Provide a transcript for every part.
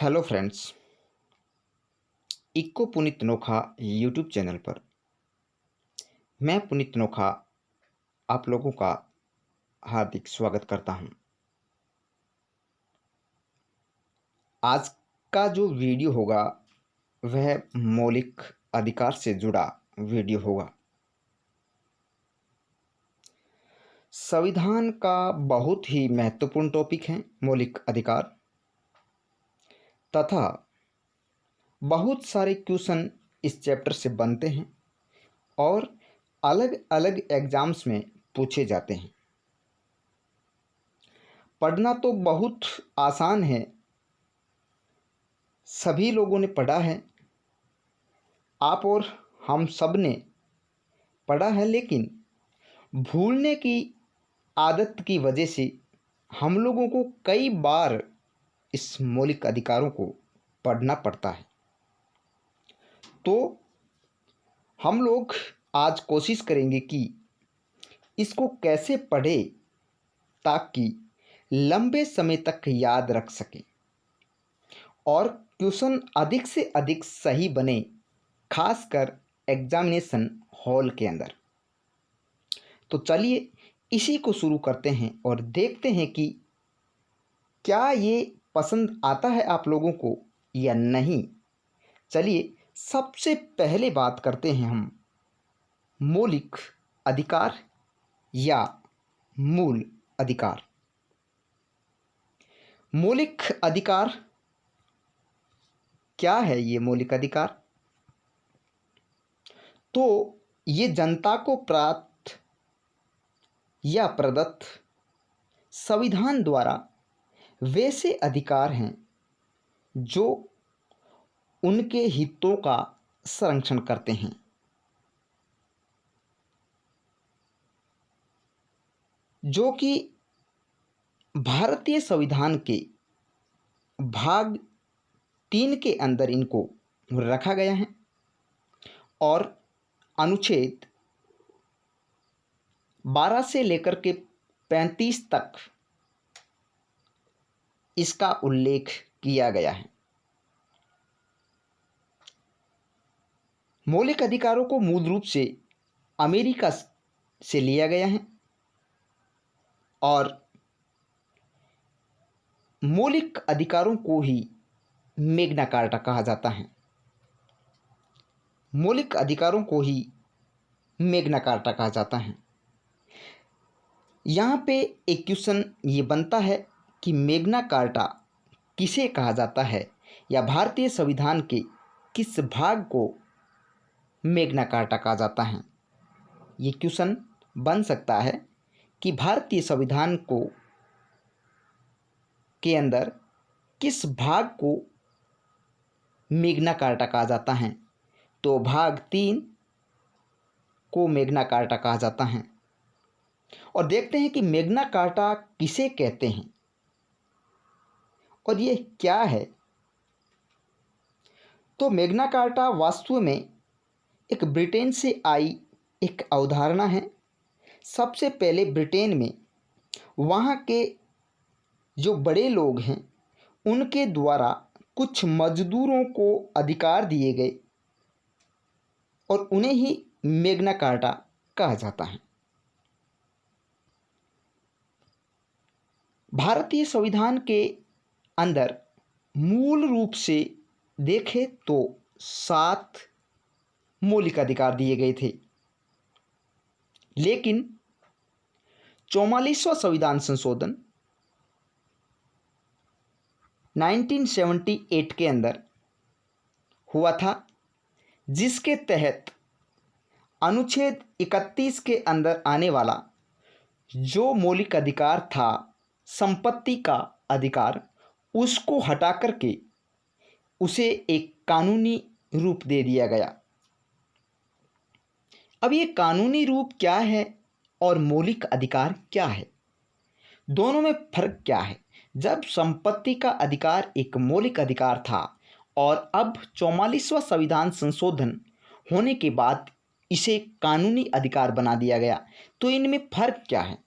Hello friends. इक्को Puneet Nokha YouTube channel पर मैं पुनीत नोखा आप लोगों का हार्दिक स्वागत करता हूं। आज का जो वीडियो होगा वह मौलिक अधिकार से जुड़ा वीडियो होगा। संविधान का बहुत ही महत्वपूर्ण टॉपिक है मौलिक अधिकार, तथा बहुत सारे क्वेश्चन इस चैप्टर से बनते हैं और अलग अलग एग्ज़ाम्स में पूछे जाते हैं। पढ़ना तो बहुत आसान है, सभी लोगों ने पढ़ा है, आप और हम सब ने पढ़ा है, लेकिन भूलने की आदत की वजह से हम लोगों को कई बार इस मौलिक अधिकारों को पढ़ना पड़ता है। तो हम लोग आज कोशिश करेंगे कि इसको कैसे पढ़े ताकि लंबे समय तक याद रख सकें और क्वेश्चन अधिक से अधिक सही बने, खासकर एग्जामिनेशन हॉल के अंदर। तो चलिए इसी को शुरू करते हैं और देखते हैं कि क्या ये पसंद आता है आप लोगों को या नहीं। चलिए सबसे पहले बात करते हैं हम मौलिक अधिकार या मूल अधिकार। मौलिक अधिकार क्या है? ये मौलिक अधिकार तो ये जनता को प्राप्त या प्रदत्त संविधान द्वारा वैसे अधिकार हैं जो उनके हितों का संरक्षण करते हैं। जो कि भारतीय संविधान के भाग 3 के अंदर इनको रखा गया है और अनुच्छेद 12 से लेकर के 35 तक इसका उल्लेख किया गया है। मौलिक अधिकारों को मूल रूप से अमेरिका से लिया गया है और मौलिक अधिकारों को ही मैग्ना कार्टा कहा जाता है। मौलिक अधिकारों को ही मैग्ना कार्टा कहा जाता है। यहाँ पे एक क्वेश्चन ये बनता है कि मैग्ना कार्टा किसे कहा जाता है या भारतीय संविधान के किस भाग को मैग्ना कार्टा कहा जाता है। ये क्वेश्चन बन सकता है कि भारतीय संविधान को के अंदर किस भाग को मैग्ना कार्टा कहा जाता है। तो भाग 3 को मैग्ना कार्टा कहा जाता है। और देखते हैं कि मैग्ना कार्टा किसे कहते हैं और ये क्या है। तो मैग्ना कार्टा वास्तव में एक ब्रिटेन से आई एक अवधारणा है। सबसे पहले ब्रिटेन में वहाँ के जो बड़े लोग हैं उनके द्वारा कुछ मजदूरों को अधिकार दिए गए और उन्हें ही मैग्ना कार्टा कहा जाता है। भारतीय संविधान के अंदर मूल रूप से देखें तो 7 मौलिक अधिकार दिए गए थे, लेकिन 44वां संविधान संशोधन 1978 के अंदर हुआ था, जिसके तहत अनुच्छेद 31 के अंदर आने वाला जो मौलिक अधिकार था संपत्ति का अधिकार, उसको हटा करके उसे एक कानूनी रूप दे दिया गया। अब ये कानूनी रूप क्या है और मौलिक अधिकार क्या है, दोनों में फर्क क्या है? जब संपत्ति का अधिकार एक मौलिक अधिकार था और अब 44वां संविधान संशोधन होने के बाद इसे कानूनी अधिकार बना दिया गया, तो इनमें फर्क क्या है?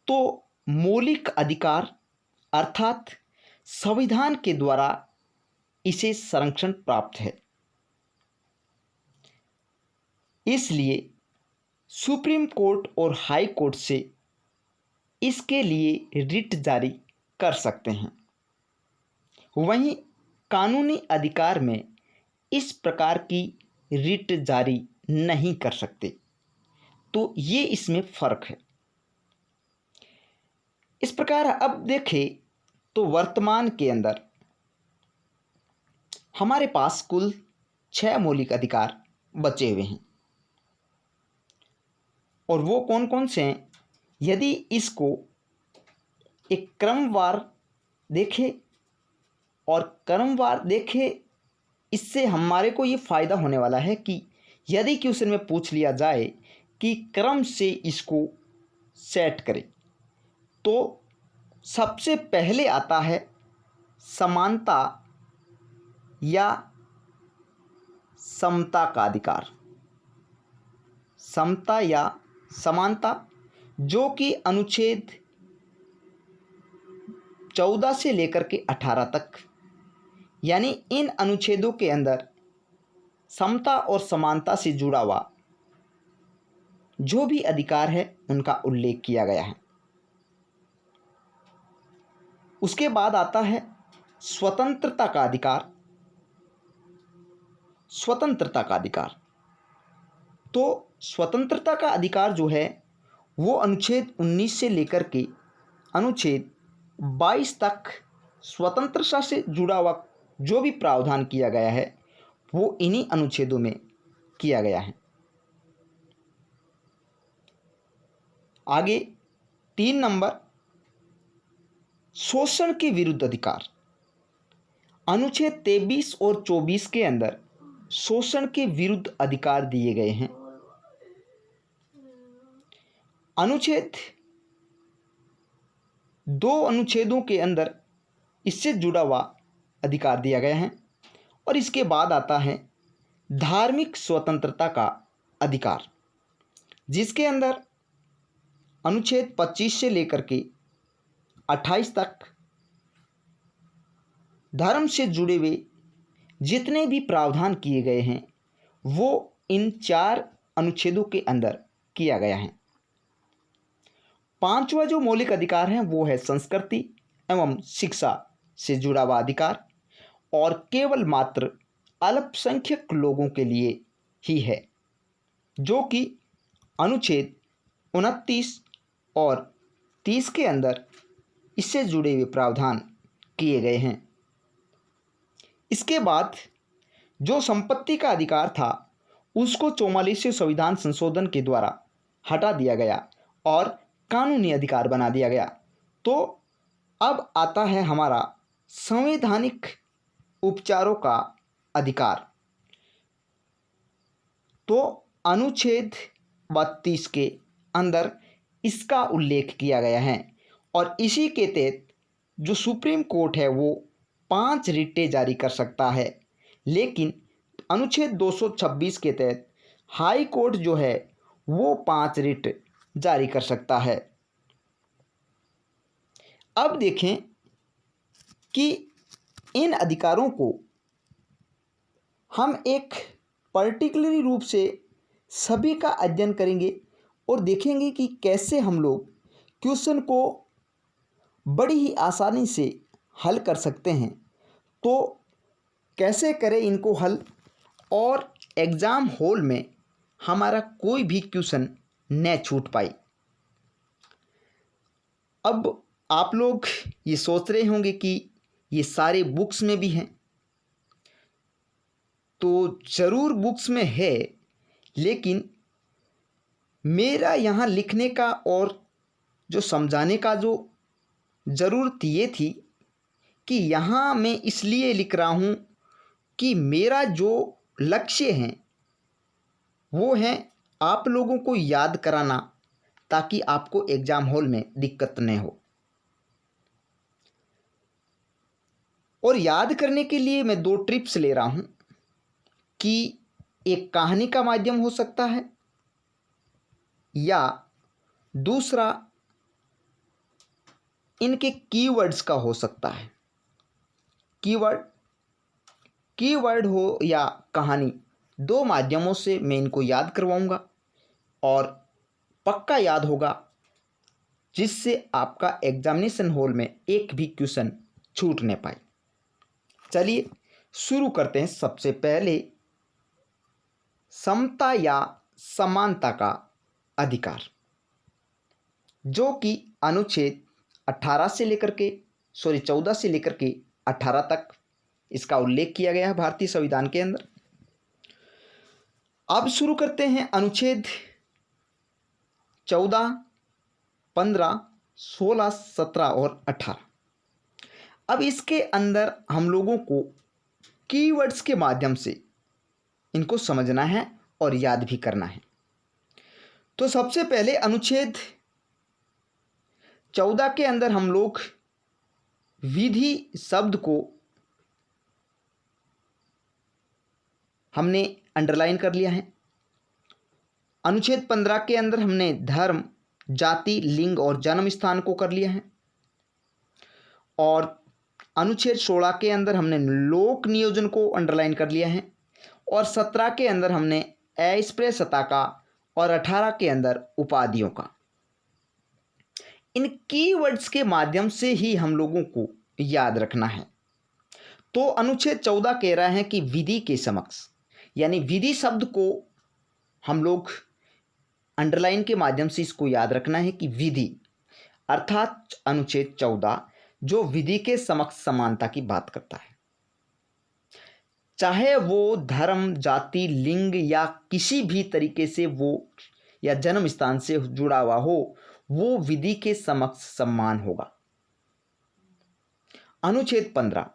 तो मौलिक अधिकार अर्थात संविधान के द्वारा इसे संरक्षण प्राप्त है। इसलिए सुप्रीम कोर्ट और हाई कोर्ट से इसके लिए रिट जारी कर सकते हैं। वहीं कानूनी अधिकार में इस प्रकार की रिट जारी नहीं कर सकते। तो ये इसमें फ़र्क है। इस प्रकार अब देखें तो वर्तमान के अंदर हमारे पास कुल 6 मौलिक अधिकार बचे हुए हैं। और वो कौन कौन से हैं? यदि इसको एक क्रमवार देखें और क्रमवार देखें, इससे हमारे को ये फ़ायदा होने वाला है कि यदि क्वेश्चन में पूछ लिया जाए कि क्रम से इसको सेट करें, तो सबसे पहले आता है समानता या समता का अधिकार। समता या समानता, जो कि अनुच्छेद 14 से लेकर के 18 तक, यानी इन अनुच्छेदों के अंदर समता और समानता से जुड़ा हुआ जो भी अधिकार है उनका उल्लेख किया गया है। उसके बाद आता है स्वतंत्रता का अधिकार। स्वतंत्रता का अधिकार, तो स्वतंत्रता का अधिकार जो है वो अनुच्छेद 19 से लेकर के अनुच्छेद 22 तक स्वतंत्रता से जुड़ा हुआ जो भी प्रावधान किया गया है वो इन्हीं अनुच्छेदों में किया गया है। आगे 3 नंबर, शोषण के विरुद्ध अधिकार। अनुच्छेद 23 और 24 के अंदर शोषण के विरुद्ध अधिकार दिए गए हैं। अनुच्छेद 2 अनुच्छेदों के अंदर इससे जुड़ा हुआ अधिकार दिया गया है। और इसके बाद आता है धार्मिक स्वतंत्रता का अधिकार, जिसके अंदर अनुच्छेद 25 से लेकर के 28 तक धर्म से जुड़े हुए जितने भी प्रावधान किए गए हैं वो इन 4 अनुच्छेदों के अंदर किया गया है। 5वां जो मौलिक अधिकार है वो है संस्कृति एवं शिक्षा से जुड़ा हुआ अधिकार, और केवल मात्र अल्पसंख्यक लोगों के लिए ही है, जो कि अनुच्छेद 29 और 30 के अंदर इससे जुड़े हुए प्रावधान किए गए हैं। इसके बाद जो संपत्ति का अधिकार था उसको 44वें संविधान संशोधन के द्वारा हटा दिया गया और कानूनी अधिकार बना दिया गया। तो अब आता है हमारा संवैधानिक उपचारों का अधिकार। तो अनुच्छेद 32 के अंदर इसका उल्लेख किया गया है और इसी के तहत जो सुप्रीम कोर्ट है वो 5 रिटें जारी कर सकता है, लेकिन अनुच्छेद 226 के तहत हाई कोर्ट जो है वो 5 रिट जारी कर सकता है। अब देखें कि इन अधिकारों को हम एक पर्टिकुलर रूप से सभी का अध्ययन करेंगे और देखेंगे कि कैसे हम लोग क्वेश्चन को बड़ी ही आसानी से हल कर सकते हैं। तो कैसे करें इनको हल, और एग्ज़ाम हॉल में हमारा कोई भी क्वेश्चन न छूट पाए। अब आप लोग ये सोच रहे होंगे कि ये सारे बुक्स में भी हैं, तो ज़रूर बुक्स में है, लेकिन मेरा यहाँ लिखने का और जो समझाने का जो ज़रूरत ये थी कि यहाँ मैं इसलिए लिख रहा हूँ कि मेरा जो लक्ष्य है वो है आप लोगों को याद कराना, ताकि आपको एग्ज़ाम हॉल में दिक्कत न हो। और याद करने के लिए मैं 2 टिप्स ले रहा हूँ कि एक कहानी का माध्यम हो सकता है या दूसरा इनके कीवर्ड्स का हो सकता है। कीवर्ड, कीवर्ड हो या कहानी, दो माध्यमों से मैं इनको याद करवाऊंगा और पक्का याद होगा, जिससे आपका एग्जामिनेशन हॉल में एक भी क्वेश्चन छूट नहीं पाए। चलिए शुरू करते हैं। सबसे पहले समता या समानता का अधिकार, जो कि अनुच्छेद 18 से लेकर के 14 से लेकर के 18 तक इसका उल्लेख किया गया है भारतीय संविधान के अंदर। अब शुरू करते हैं अनुच्छेद 14, 15, 16, 17 और 18। अब इसके अंदर हम लोगों को कीवर्ड्स के माध्यम से इनको समझना है और याद भी करना है। तो सबसे पहले अनुच्छेद 14 के अंदर हम लोग विधि शब्द को हमने अंडरलाइन कर लिया है। अनुच्छेद 15 के अंदर हमने धर्म, जाति, लिंग और जन्म स्थान को कर लिया है। और अनुच्छेद 16 के अंदर हमने लोक नियोजन को अंडरलाइन कर लिया है। और 17 के अंदर हमने अस्पृश्यता का और 18 के अंदर उपाधियों का। इन कीवर्ड्स के माध्यम से ही हम लोगों को याद रखना है। तो अनुच्छेद 14 कह रहा है कि विधि के समक्ष, यानी विधि शब्द को हम लोग अंडरलाइन के माध्यम से इसको याद रखना है कि विधि अर्थात अनुच्छेद 14 जो विधि के समक्ष समानता की बात करता है, चाहे वो धर्म, जाति, लिंग या किसी भी तरीके से वो या जन्म स्थान से जुड़ा हुआ हो, वो विधि के समक्ष समान होगा। अनुच्छेद 15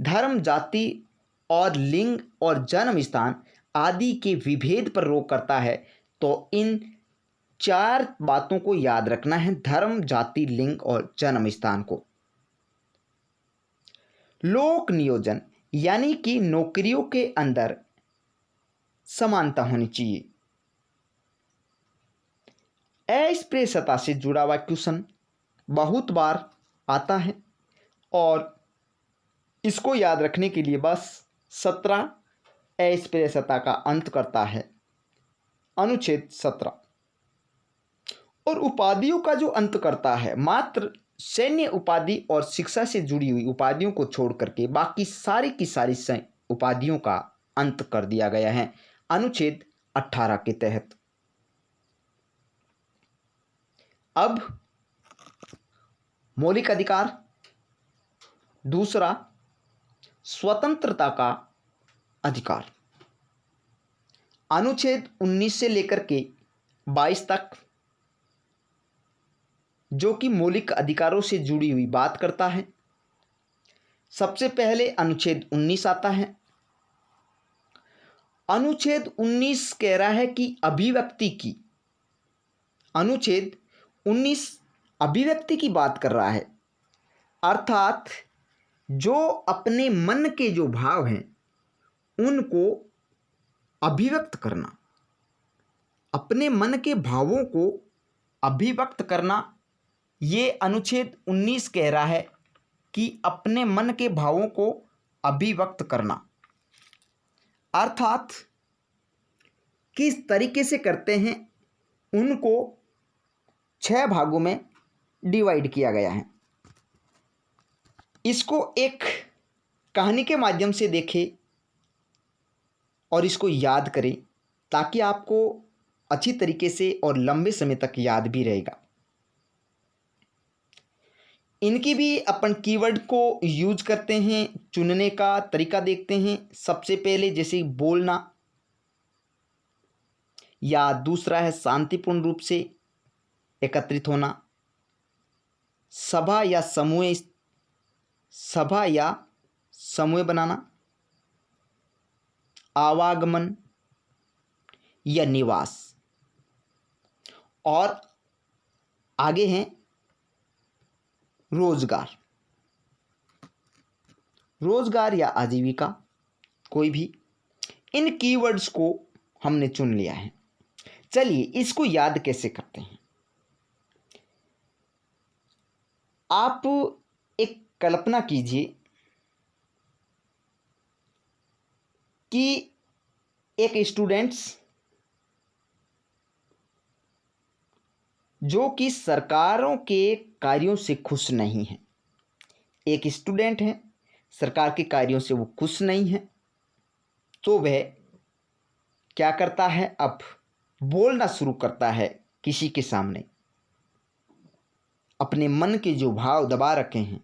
धर्म, जाति और लिंग और जन्म स्थान आदि के विभेद पर रोक करता है। तो इन चार बातों को याद रखना है, धर्म, जाति, लिंग और जन्म स्थान को। लोक नियोजन यानी कि नौकरियों के अंदर समानता होनी चाहिए। अस्पृश्यता से जुड़ा हुआ क्वेश्चन बहुत बार आता है और इसको याद रखने के लिए बस 17 अस्पृश्यता का अंत करता है अनुच्छेद 17। और उपाधियों का जो अंत करता है, मात्र सैन्य उपाधि और शिक्षा से जुड़ी हुई उपाधियों को छोड़ करके बाकी सारी की सारी उपाधियों का अंत कर दिया गया है अनुच्छेद 18 के तहत। अब मौलिक अधिकार, दूसरा स्वतंत्रता का अधिकार, अनुच्छेद 19 से लेकर के 22 तक जो कि मौलिक अधिकारों से जुड़ी हुई बात करता है। सबसे पहले अनुच्छेद 19 आता है। अनुच्छेद 19 कह रहा है कि अभिव्यक्ति की, अनुच्छेद 19 अभिव्यक्ति की बात कर रहा है, अर्थात जो अपने मन के जो भाव हैं उनको अभिव्यक्त करना, अपने मन के भावों को अभिव्यक्त करना। ये अनुच्छेद 19 कह रहा है कि अपने मन के भावों को अभिव्यक्त करना, अर्थात किस तरीके से करते हैं उनको 6 भागों में डिवाइड किया गया है। इसको एक कहानी के माध्यम से देखें और इसको याद करें ताकि आपको अच्छी तरीके से और लंबे समय तक याद भी रहेगा। इनकी भी अपन कीवर्ड को यूज करते हैं, चुनने का तरीका देखते हैं। सबसे पहले जैसे बोलना, या दूसरा है शांतिपूर्ण रूप से एकत्रित होना, सभा या समूह बनाना, आवागमन या निवास, और आगे हैं रोजगार या आजीविका, कोई भी। इन कीवर्ड्स को हमने चुन लिया है। चलिए इसको याद कैसे करते हैं। आप एक कल्पना कीजिए कि एक स्टूडेंट्स जो कि सरकारों के कार्यों से खुश नहीं है, एक स्टूडेंट है सरकार के कार्यों से वो खुश नहीं है, तो वह क्या करता है, अब बोलना शुरू करता है किसी के सामने। अपने मन के जो भाव दबा रखे हैं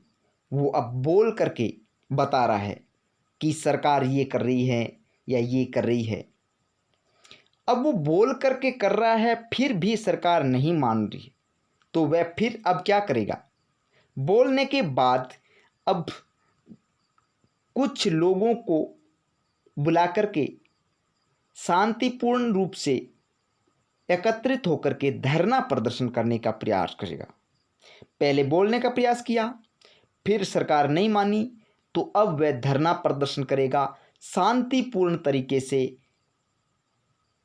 वो अब बोल करके बता रहा है कि सरकार ये कर रही है या ये कर रही है। अब वो बोल करके कर रहा है, फिर भी सरकार नहीं मान रही, तो वह फिर अब क्या करेगा, बोलने के बाद अब कुछ लोगों को बुला करके शांतिपूर्ण रूप से एकत्रित होकर के धरना प्रदर्शन करने का प्रयास करेगा। पहले बोलने का प्रयास किया, फिर सरकार नहीं मानी, तो अब वह धरना प्रदर्शन करेगा शांतिपूर्ण तरीके से,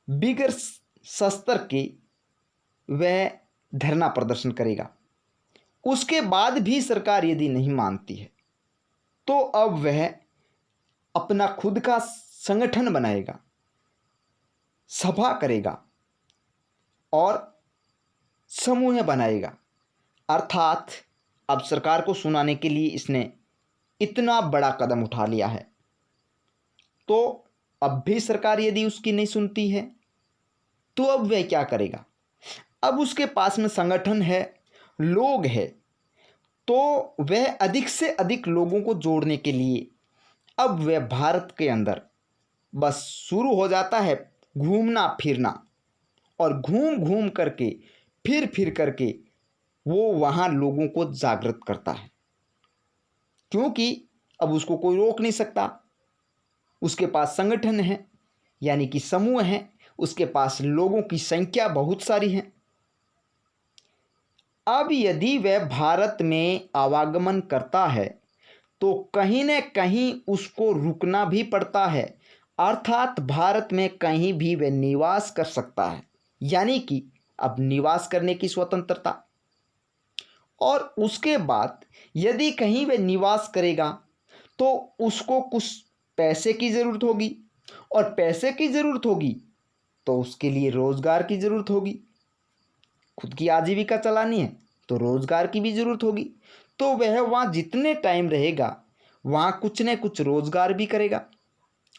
बिगर शस्त्र के वह धरना प्रदर्शन करेगा। उसके बाद भी सरकार यदि नहीं मानती है तो अब वह अपना खुद का संगठन बनाएगा, सभा करेगा और समूह बनाएगा। अर्थात अब सरकार को सुनाने के लिए इसने इतना बड़ा कदम उठा लिया है, तो अब भी सरकार यदि उसकी नहीं सुनती है तो अब वह क्या करेगा, अब उसके पास में संगठन है, लोग है, तो वह अधिक से अधिक लोगों को जोड़ने के लिए अब वह भारत के अंदर बस शुरू हो जाता है घूमना फिरना, और घूम घूम करके फिर करके वो वहाँ लोगों को जागृत करता है, क्योंकि अब उसको कोई रोक नहीं सकता। उसके पास संगठन है, यानी कि समूह है, उसके पास लोगों की संख्या बहुत सारी है। अब यदि वह भारत में आवागमन करता है तो कहीं न कहीं उसको रुकना भी पड़ता है, अर्थात भारत में कहीं भी वह निवास कर सकता है, यानी कि अब निवास करने की स्वतंत्रता। और उसके बाद यदि कहीं वह निवास करेगा तो उसको कुछ पैसे की ज़रूरत होगी, और पैसे की ज़रूरत होगी तो उसके लिए रोज़गार की ज़रूरत होगी। खुद की आजीविका चलानी है तो रोज़गार की भी ज़रूरत होगी, तो वह वहाँ जितने टाइम रहेगा वहाँ कुछ न कुछ रोज़गार भी करेगा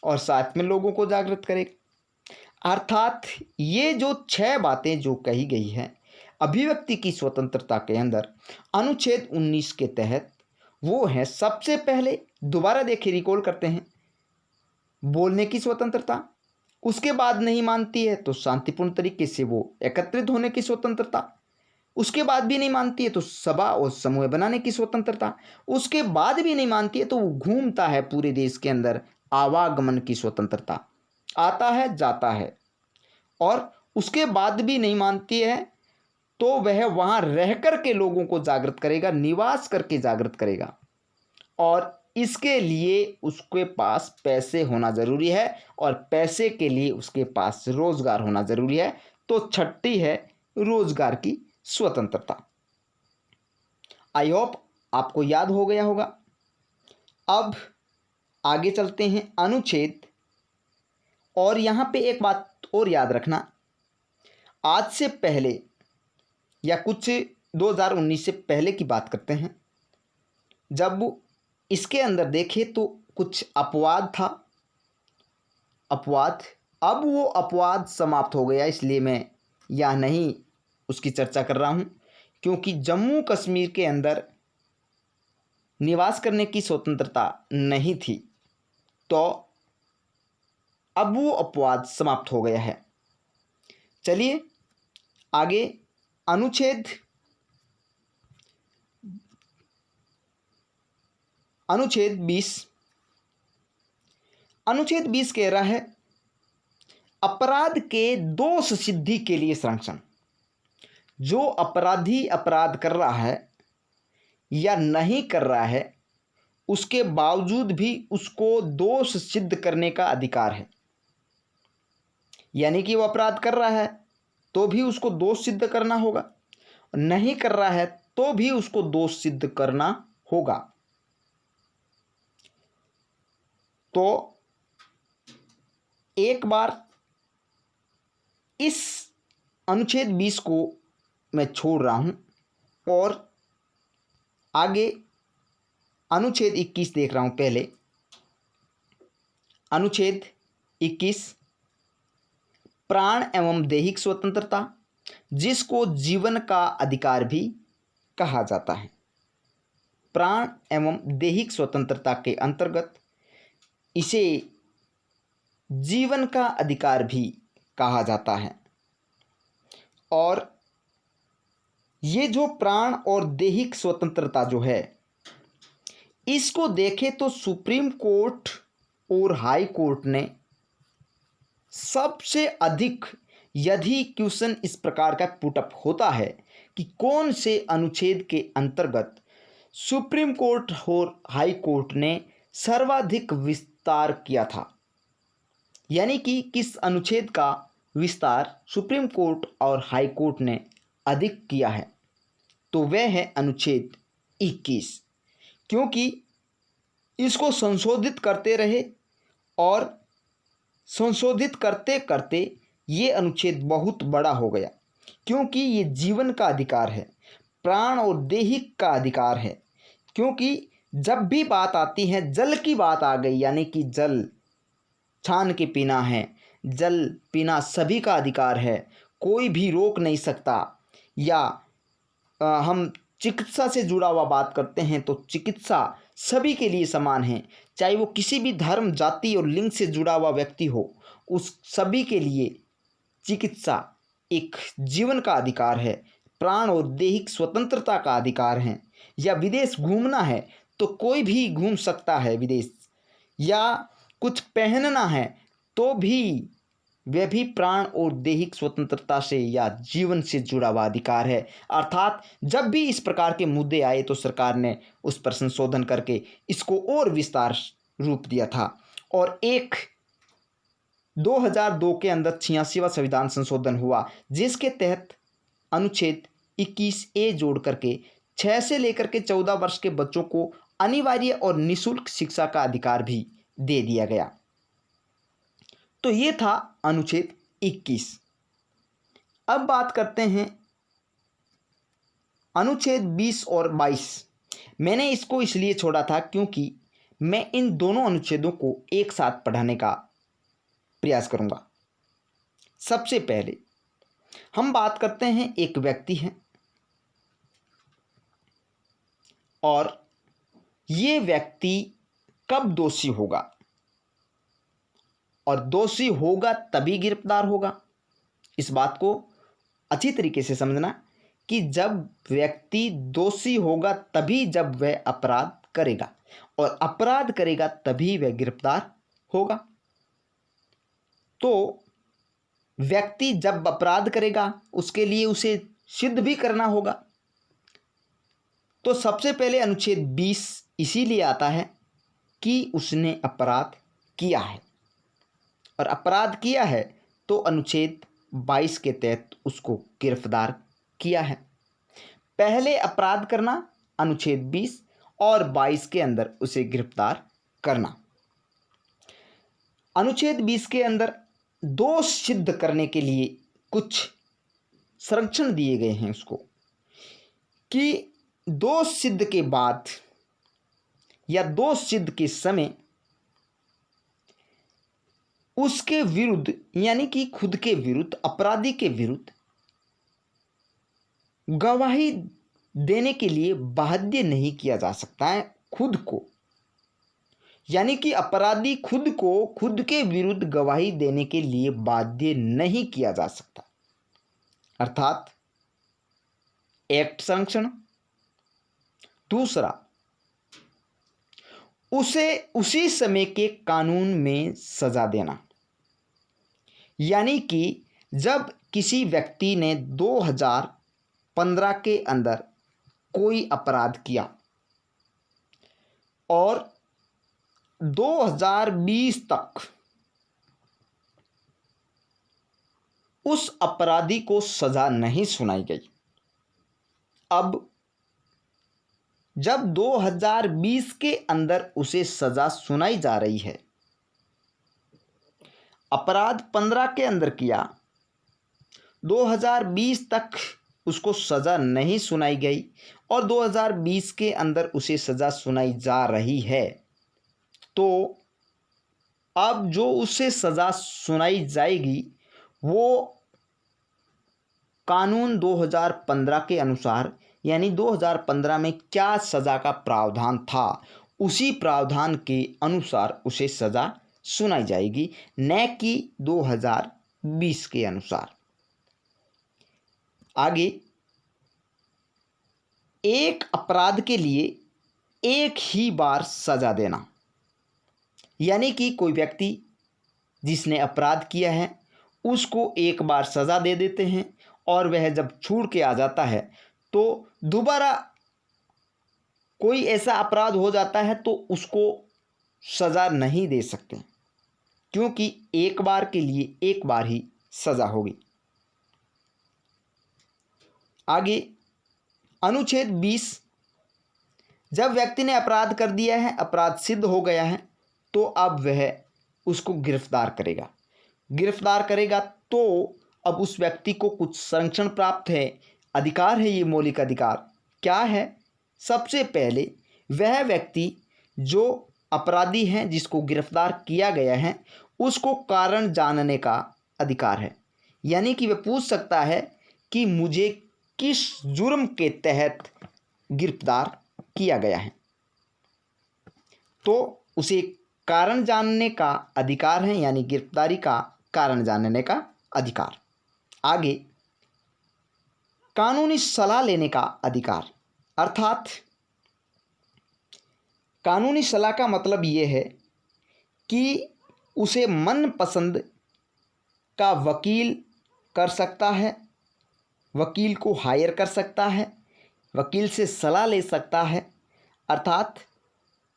और साथ में लोगों को जागृत करेगा। अर्थात ये जो 6 बातें जो कही गई हैं अभिव्यक्ति की स्वतंत्रता के अंदर अनुच्छेद 19 के तहत, वो है सबसे पहले, दोबारा देखिए रिकॉल करते हैं, बोलने की स्वतंत्रता। उसके बाद नहीं मानती है तो शांतिपूर्ण तरीके से वो एकत्रित होने की स्वतंत्रता। उसके बाद भी नहीं मानती है तो सभा और समूह बनाने की स्वतंत्रता। उसके बाद भी नहीं मानती है तो वो घूमता है पूरे देश के अंदर, आवागमन की स्वतंत्रता, आता है जाता है। और उसके बाद भी नहीं मानती है तो वह वहाँ रह कर के लोगों को जागृत करेगा, निवास करके जागृत करेगा, और इसके लिए उसके पास पैसे होना ज़रूरी है, और पैसे के लिए उसके पास रोज़गार होना ज़रूरी है। तो छठी है रोज़गार की स्वतंत्रता। आई होप आपको याद हो गया होगा। अब आगे चलते हैं अनुच्छेद, और यहाँ पे एक बात और याद रखना, आज से पहले या कुछ 2019 से पहले की बात करते हैं, जब इसके अंदर देखें तो कुछ अपवाद था, अपवाद, अब वो अपवाद समाप्त हो गया, इसलिए मैं यहाँ नहीं उसकी चर्चा कर रहा हूँ, क्योंकि जम्मू कश्मीर के अंदर निवास करने की स्वतंत्रता नहीं थी, तो अब वो अपवाद समाप्त हो गया है। चलिए आगे, अनुच्छेद 20, अनुच्छेद 20 कह रहा है अपराध के दोष सिद्धि के लिए संरक्षण। जो अपराधी अपराध कर रहा है या नहीं कर रहा है, उसके बावजूद भी उसको दोष सिद्ध करने का अधिकार है। यानी कि वो अपराध कर रहा है तो भी उसको दोष सिद्ध करना होगा, नहीं कर रहा है तो भी उसको दोष सिद्ध करना होगा। तो एक बार इस अनुच्छेद 20 को मैं छोड़ रहा हूँ और आगे अनुच्छेद 21 देख रहा हूँ। पहले अनुच्छेद 21 प्राण एवं दैहिक स्वतंत्रता, जिसको जीवन का अधिकार भी कहा जाता है। प्राण एवं दैहिक स्वतंत्रता के अंतर्गत इसे जीवन का अधिकार भी कहा जाता है। और ये जो प्राण और दैहिक स्वतंत्रता जो है, इसको देखें तो सुप्रीम कोर्ट और हाई कोर्ट ने सबसे अधिक, यदि क्वेश्चन इस प्रकार का पुटअप होता है कि कौन से अनुच्छेद के अंतर्गत सुप्रीम कोर्ट और हाई कोर्ट ने सर्वाधिक विस्तार किया था, यानी कि किस अनुच्छेद का विस्तार सुप्रीम कोर्ट और हाई कोर्ट ने अधिक किया है, तो वह है अनुच्छेद 21। क्योंकि इसको संशोधित करते रहे और संशोधित करते करते ये अनुच्छेद बहुत बड़ा हो गया, क्योंकि ये जीवन का अधिकार है, प्राण और दैहिक का अधिकार है। क्योंकि जब भी बात आती है, जल की बात आ गई, यानी कि जल छान के पीना है, जल पीना सभी का अधिकार है, कोई भी रोक नहीं सकता। या हम चिकित्सा से जुड़ा हुआ बात करते हैं तो चिकित्सा सभी के लिए समान है, चाहे वो किसी भी धर्म, जाति और लिंग से जुड़ा हुआ व्यक्ति हो, उस सभी के लिए चिकित्सा एक जीवन का अधिकार है, प्राण और दैहिक स्वतंत्रता का अधिकार है। या विदेश घूमना है तो कोई भी घूम सकता है विदेश, या कुछ पहनना है तो भी वह भी प्राण और दैहिक स्वतंत्रता से या जीवन से जुड़ा हुआ अधिकार है। अर्थात जब भी इस प्रकार के मुद्दे आए तो सरकार ने उस पर संशोधन करके इसको और विस्तार रूप दिया था। और एक 2002 के अंदर 86वां संविधान संशोधन हुआ, जिसके तहत अनुच्छेद 21A जोड़ करके 6 से लेकर के 14 वर्ष के बच्चों को अनिवार्य और निःशुल्क शिक्षा का अधिकार भी दे दिया गया। तो ये था अनुच्छेद 21। अब बात करते हैं अनुच्छेद 20 और 22। मैंने इसको इसलिए छोड़ा था क्योंकि मैं इन दोनों अनुच्छेदों को एक साथ पढ़ाने का प्रयास करूंगा। सबसे पहले हम बात करते हैं, एक व्यक्ति है और ये व्यक्ति कब दोषी होगा, और दोषी होगा तभी गिरफ्तार होगा। इस बात को अच्छी तरीके से समझना कि जब व्यक्ति दोषी होगा तभी जब वह अपराध करेगा, और अपराध करेगा तभी वह गिरफ्तार होगा। तो व्यक्ति जब अपराध करेगा उसके लिए उसे सिद्ध भी करना होगा। तो सबसे पहले अनुच्छेद 20 इसीलिए आता है कि उसने अपराध किया है, और अपराध किया है तो अनुच्छेद 22 के तहत उसको गिरफ्तार किया है। पहले अपराध करना अनुच्छेद 20 और 22 के अंदर उसे गिरफ्तार करना। अनुच्छेद 20 के अंदर दोष सिद्ध करने के लिए कुछ संरक्षण दिए गए हैं उसको, कि दोष सिद्ध के बाद या दोष सिद्ध के समय उसके विरुद्ध, यानी कि खुद के विरुद्ध, अपराधी के विरुद्ध गवाही देने के लिए बाध्य नहीं किया जा सकता है खुद को। यानी कि अपराधी खुद को खुद के विरुद्ध गवाही देने के लिए बाध्य नहीं किया जा सकता। अर्थात एक्ट संरक्षण। दूसरा, उसे उसी समय के कानून में सजा देना, यानी कि जब किसी व्यक्ति ने 2015 के अंदर कोई अपराध किया और 2020 तक उस अपराधी को सजा नहीं सुनाई गई, अब जब 2020 के अंदर उसे सजा सुनाई जा रही है, अपराध 15 के अंदर किया, 2020 तक उसको सज़ा नहीं सुनाई गई और 2020 के अंदर उसे सज़ा सुनाई जा रही है, तो अब जो उसे सज़ा सुनाई जाएगी वो कानून 2015 के अनुसार, यानी 2015 में क्या सज़ा का प्रावधान था उसी प्रावधान के अनुसार उसे सज़ा सुनाई जाएगी, न कि 2020 के अनुसार। आगे, एक अपराध के लिए एक ही बार सज़ा देना, यानी कि कोई व्यक्ति जिसने अपराध किया है उसको एक बार सज़ा दे देते हैं और वह जब छूट के आ जाता है तो दोबारा कोई ऐसा अपराध हो जाता है तो उसको सज़ा नहीं दे सकते, क्योंकि एक बार के लिए एक बार ही सज़ा होगी। आगे, अनुच्छेद 20, जब व्यक्ति ने अपराध कर दिया है, अपराध सिद्ध हो गया है, तो अब वह उसको गिरफ्तार करेगा तो अब उस व्यक्ति को कुछ संरक्षण प्राप्त है, अधिकार है। ये मौलिक अधिकार क्या है? सबसे पहले वह व्यक्ति जो अपराधी है, जिसको गिरफ्तार किया गया है, उसको कारण जानने का अधिकार है, यानी कि वह पूछ सकता है कि मुझे किस जुर्म के तहत गिरफ्तार किया गया है, तो उसे कारण जानने का अधिकार है, यानी गिरफ्तारी का कारण जानने का अधिकार। आगे, कानूनी सलाह लेने का अधिकार, अर्थात कानूनी सलाह का मतलब ये है कि उसे मनपसंद का वकील कर सकता है, वकील को हायर कर सकता है, वकील से सलाह ले सकता है, अर्थात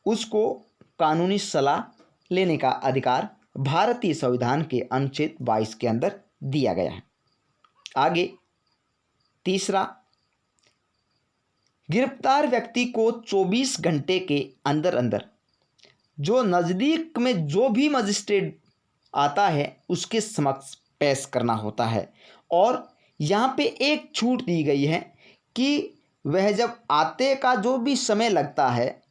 उसको कानूनी सलाह लेने का अधिकार भारतीय संविधान के अनुच्छेद 22 के अंदर दिया गया है। आगे, तीसरा, गिरफ्तार व्यक्ति को 24 घंटे के अंदर अंदर जो नज़दीक में जो भी मजिस्ट्रेट आता है उसके समक्ष पेश करना होता है। और यहाँ पे एक छूट दी गई है कि वह जब आते का जो भी समय लगता है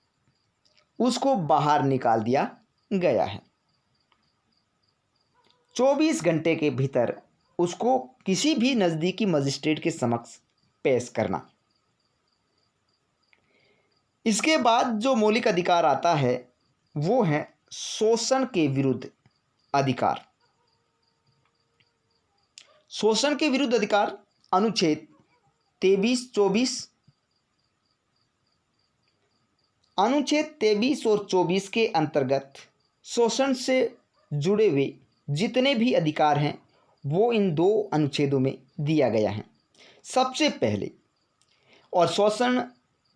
उसको बाहर निकाल दिया गया है। 24 घंटे के भीतर उसको किसी भी नज़दीकी मजिस्ट्रेट के समक्ष पेश करना। इसके बाद जो मौलिक अधिकार आता है वो है शोषण के विरुद्ध अधिकार। शोषण के विरुद्ध अधिकार अनुच्छेद 23, 24, अनुच्छेद 23 और 24 के अंतर्गत शोषण से जुड़े हुए जितने भी अधिकार हैं वो इन दो अनुच्छेदों में दिया गया है। सबसे पहले, और शोषण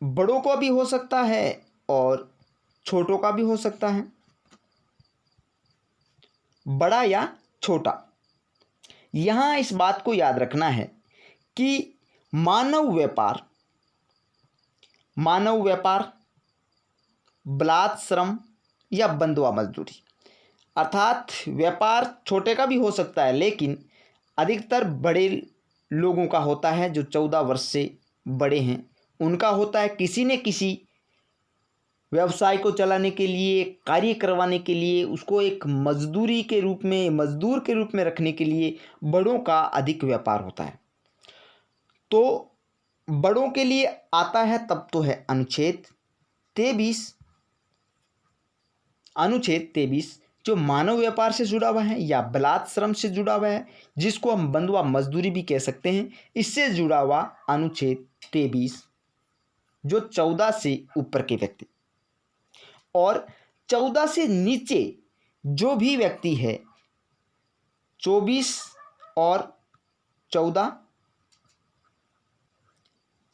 बड़ों का भी हो सकता है और छोटों का भी हो सकता है, बड़ा या छोटा। यहाँ इस बात को याद रखना है कि मानव व्यापार, बलात् श्रम या बंधुआ मजदूरी, अर्थात व्यापार छोटे का भी हो सकता है लेकिन अधिकतर बड़े लोगों का होता है, जो 14 वर्ष से बड़े हैं उनका होता है। किसी न किसी व्यवसाय को चलाने के लिए, कार्य करवाने के लिए, उसको एक मजदूर के रूप में रखने के लिए बड़ों का अधिक व्यापार होता है। तो बड़ों के लिए आता है तब तो है अनुच्छेद 23 जो मानव व्यापार से जुड़ा हुआ है या बलात् श्रम से जुड़ा हुआ है, जिसको हम बंधुआ मजदूरी भी कह सकते हैं, इससे जुड़ा हुआ अनुच्छेद 23 जो 14 से ऊपर के व्यक्ति और 14 से नीचे जो भी व्यक्ति है, 24 और 14,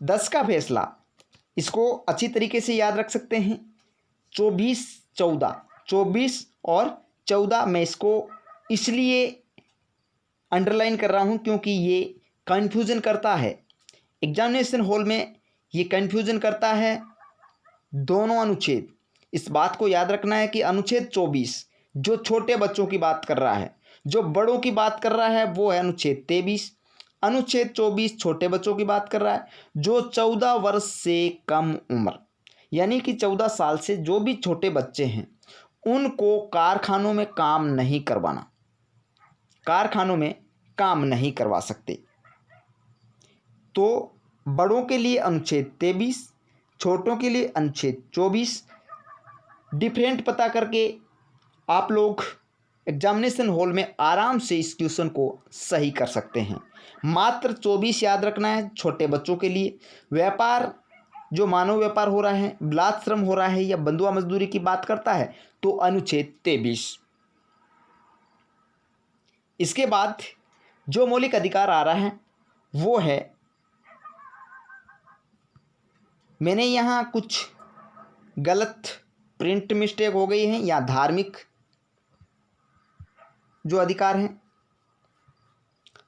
10 का फैसला, इसको अच्छी तरीके से याद रख सकते हैं। 24 और 14 मैं इसको इसलिए अंडरलाइन कर रहा हूँ क्योंकि ये कन्फ्यूज़न करता है एग्जामिनेशन हॉल में, ये कन्फ्यूज़न करता है दोनों अनुच्छेद। इस बात को याद रखना है कि अनुच्छेद 24 जो छोटे बच्चों की बात कर रहा है, जो बड़ों की बात कर रहा है वो है अनुच्छेद 23। अनुच्छेद 24 छोटे बच्चों की बात कर रहा है, जो 14 वर्ष से कम उम्र, यानी कि 14 साल से जो भी छोटे बच्चे हैं उनको कारखानों में काम नहीं करवाना, कारखानों में काम नहीं करवा सकते। तो बड़ों के लिए अनुच्छेद 23, छोटों के लिए अनुच्छेद 24। डिफरेंट पता करके आप लोग एग्जामिनेशन हॉल में आराम से इस क्वेश्चन को सही कर सकते हैं। मात्र 24 याद रखना है छोटे बच्चों के लिए। व्यापार, जो मानव व्यापार हो रहा है, बलात् श्रम हो रहा है या बंधुआ मजदूरी की बात करता है तो अनुच्छेद 23। इसके बाद जो मौलिक अधिकार आ रहा है वो है, मैंने यहाँ कुछ गलत प्रिंट मिस्टेक हो गई है, या धार्मिक जो अधिकार हैं,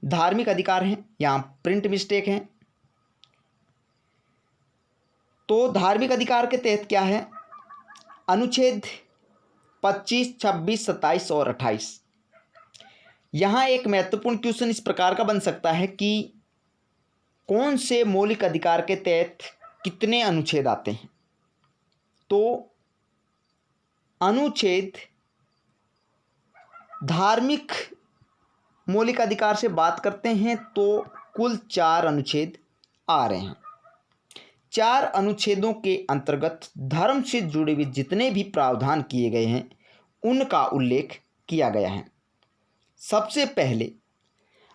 धार्मिक अधिकार हैं, यहाँ प्रिंट मिस्टेक हैं। तो धार्मिक अधिकार के तहत क्या है, अनुच्छेद 25, 26, 27 और 28। यहाँ एक महत्वपूर्ण क्वेश्चन इस प्रकार का बन सकता है कि कौन से मौलिक अधिकार के तहत कितने अनुच्छेद आते हैं। तो अनुच्छेद धार्मिक मौलिक अधिकार से बात करते हैं तो कुल 4 अनुच्छेद आ रहे हैं। 4 अनुच्छेदों के अंतर्गत धर्म से जुड़े हुए जितने भी प्रावधान किए गए हैं उनका उल्लेख किया गया है। सबसे पहले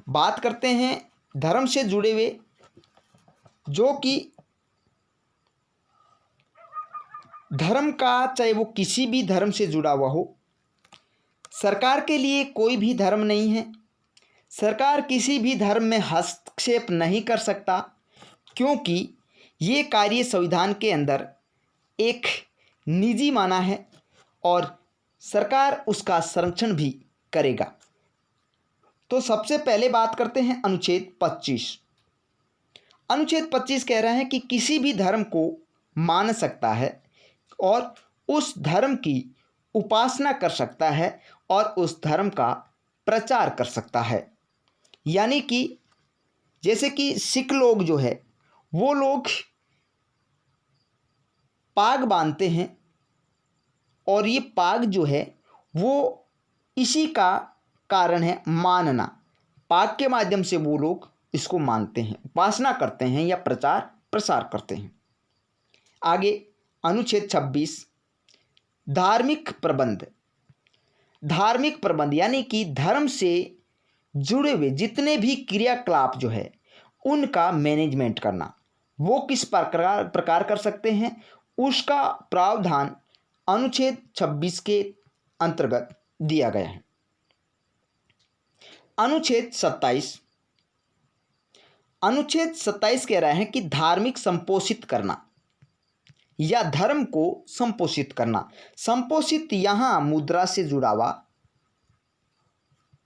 बात करते हैं धर्म से जुड़े हुए, जो कि धर्म का, चाहे वो किसी भी धर्म से जुड़ा हुआ हो, सरकार के लिए कोई भी धर्म नहीं है, सरकार किसी भी धर्म में हस्तक्षेप नहीं कर सकता, क्योंकि ये कार्य संविधान के अंदर एक निजी माना है और सरकार उसका संरक्षण भी करेगा। तो सबसे पहले बात करते हैं अनुच्छेद 25। अनुच्छेद 25 कह रहा है कि किसी भी धर्म को मान सकता है और उस धर्म की उपासना कर सकता है और उस धर्म का प्रचार कर सकता है। यानी कि जैसे कि सिख लोग जो है वो लोग पाग बांधते हैं और ये पाग जो है वो इसी का कारण है मानना। पाग के माध्यम से वो लोग इसको मानते हैं, उपासना करते हैं या प्रचार प्रसार करते हैं। आगे अनुच्छेद 26 धार्मिक प्रबंध। धार्मिक प्रबंध यानी कि धर्म से जुड़े हुए जितने भी क्रियाकलाप जो है उनका मैनेजमेंट करना, वो किस प्रकार कर सकते हैं, उसका प्रावधान अनुच्छेद 26 के अंतर्गत दिया गया है। अनुच्छेद 27, अनुच्छेद 27 कह रहा है कि धार्मिक संपोषित करना या धर्म को संपोषित करना। संपोषित यहाँ मुद्रा से जुड़ा हुआ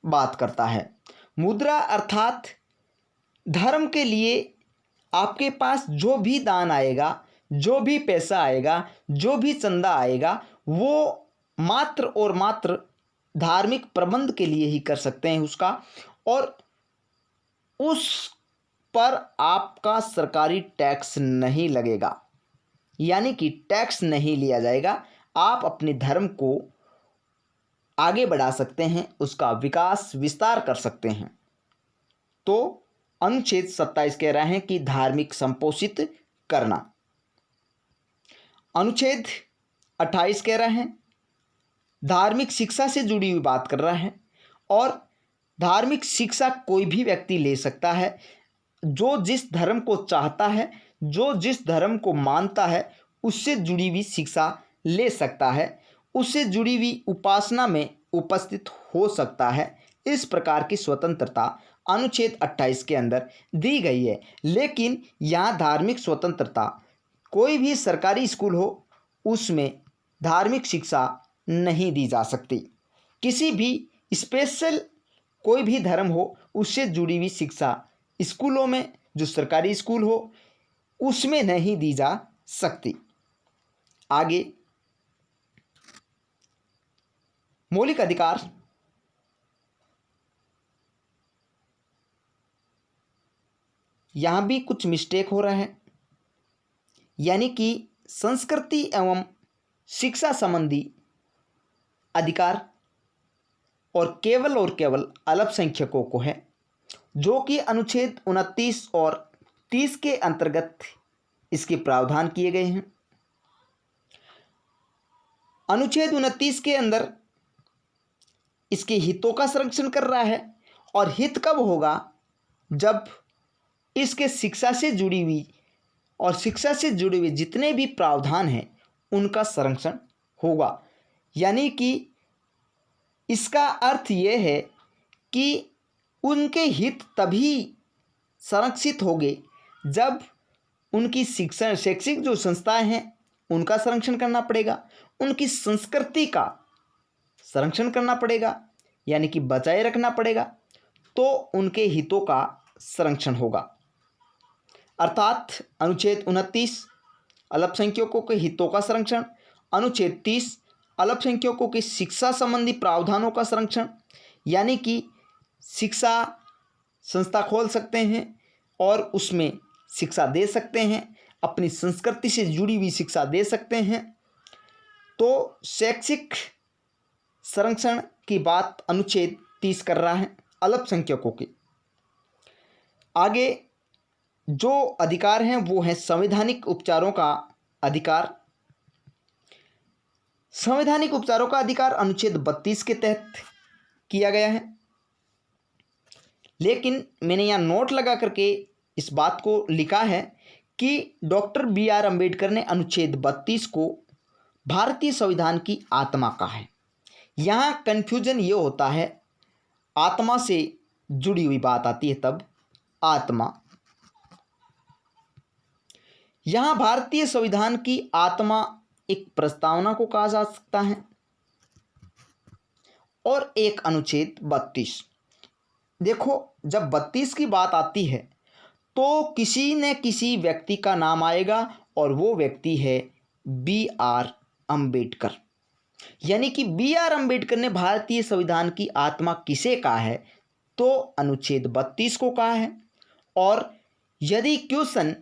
बात करता है। मुद्रा अर्थात धर्म के लिए आपके पास जो भी दान आएगा, जो भी पैसा आएगा, जो भी चंदा आएगा, वो मात्र और मात्र धार्मिक प्रबंध के लिए ही कर सकते हैं उसका, और उस पर आपका सरकारी टैक्स नहीं लगेगा, यानी कि टैक्स नहीं लिया जाएगा। आप अपने धर्म को आगे बढ़ा सकते हैं, उसका विकास विस्तार कर सकते हैं। तो अनुच्छेद 27 कह रहे हैं कि धार्मिक संपोषित करना। अनुच्छेद 28 कह रहे हैं धार्मिक शिक्षा से जुड़ी हुई बात कर रहा है, और धार्मिक शिक्षा कोई भी व्यक्ति ले सकता है जो जिस धर्म को चाहता है, जो जिस धर्म को मानता है उससे जुड़ी हुई शिक्षा ले सकता है, उससे जुड़ी हुई उपासना में उपस्थित हो सकता है। इस प्रकार की स्वतंत्रता अनुच्छेद 28 के अंदर दी गई है। लेकिन यहाँ धार्मिक स्वतंत्रता, कोई भी सरकारी स्कूल हो उसमें धार्मिक शिक्षा नहीं दी जा सकती। किसी भी स्पेशल कोई भी धर्म हो उससे जुड़ी हुई शिक्षा स्कूलों में, जो सरकारी स्कूल हो उसमें नहीं दी जा सकती। आगे मौलिक अधिकार यहाँ भी कुछ मिस्टेक हो रहा है, यानी कि संस्कृति एवं शिक्षा संबंधी अधिकार और केवल अल्पसंख्यकों को है, जो कि अनुच्छेद 29 और 30 के अंतर्गत इसके प्रावधान किए गए हैं। अनुच्छेद 29 के अंदर इसके हितों का संरक्षण कर रहा है, और हित कब होगा, जब इसके शिक्षा से जुड़ी हुई और शिक्षा से जुड़े हुए जितने भी प्रावधान हैं उनका संरक्षण होगा। यानी कि इसका अर्थ ये है कि उनके हित तभी संरक्षित होंगे जब उनकी शिक्षा शैक्षिक जो संस्थाएं हैं उनका संरक्षण करना पड़ेगा, उनकी संस्कृति का संरक्षण करना पड़ेगा, यानी कि बचाए रखना पड़ेगा, तो उनके हितों का संरक्षण होगा। अर्थात अनुच्छेद 29 अल्पसंख्यकों के हितों का संरक्षण, अनुच्छेद 30 अल्पसंख्यकों की शिक्षा संबंधी प्रावधानों का संरक्षण, यानी कि शिक्षा संस्था खोल सकते हैं और उसमें शिक्षा दे सकते हैं, अपनी संस्कृति से जुड़ी हुई शिक्षा दे सकते हैं। तो शैक्षिक संरक्षण की बात अनुच्छेद 30 कर रहा है अल्पसंख्यकों की। आगे जो अधिकार हैं वो है संवैधानिक उपचारों का अधिकार। संवैधानिक उपचारों का अधिकार अनुच्छेद 32 के तहत किया गया है, लेकिन मैंने यहाँ नोट लगा करके इस बात को लिखा है कि डॉक्टर BR अम्बेडकर ने अनुच्छेद 32 को भारतीय संविधान की आत्मा कहा है। यहाँ कन्फ्यूजन ये होता है, आत्मा से जुड़ी हुई बात आती है तब आत्मा, यहाँ भारतीय संविधान की आत्मा एक प्रस्तावना को कहा जा सकता है और एक अनुच्छेद 32। देखो, जब 32 की बात आती है तो किसी न किसी व्यक्ति का नाम आएगा और वो व्यक्ति है BR अम्बेडकर। यानी कि BR अम्बेडकर ने भारतीय संविधान की आत्मा किसे कहा है, तो अनुच्छेद 32 को कहा है। और यदि क्वेश्चन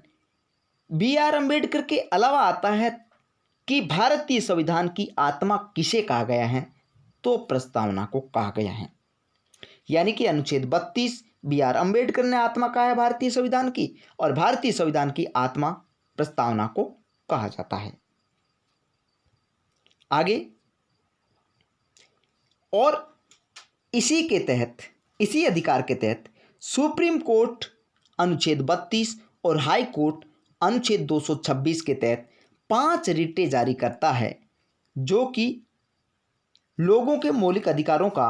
BR अम्बेडकर के अलावा आता है कि भारतीय संविधान की आत्मा किसे कहा गया है, तो प्रस्तावना को कहा गया है। यानी कि अनुच्छेद 32 BR अम्बेडकर ने आत्मा कहा है भारतीय संविधान की, और भारतीय संविधान की आत्मा प्रस्तावना को कहा जाता है। आगे, और इसी के तहत, इसी अधिकार के तहत सुप्रीम कोर्ट अनुच्छेद 32 और हाई कोर्ट अनुच्छेद 226 के तहत 5 रिटें जारी करता है, जो कि लोगों के मौलिक अधिकारों का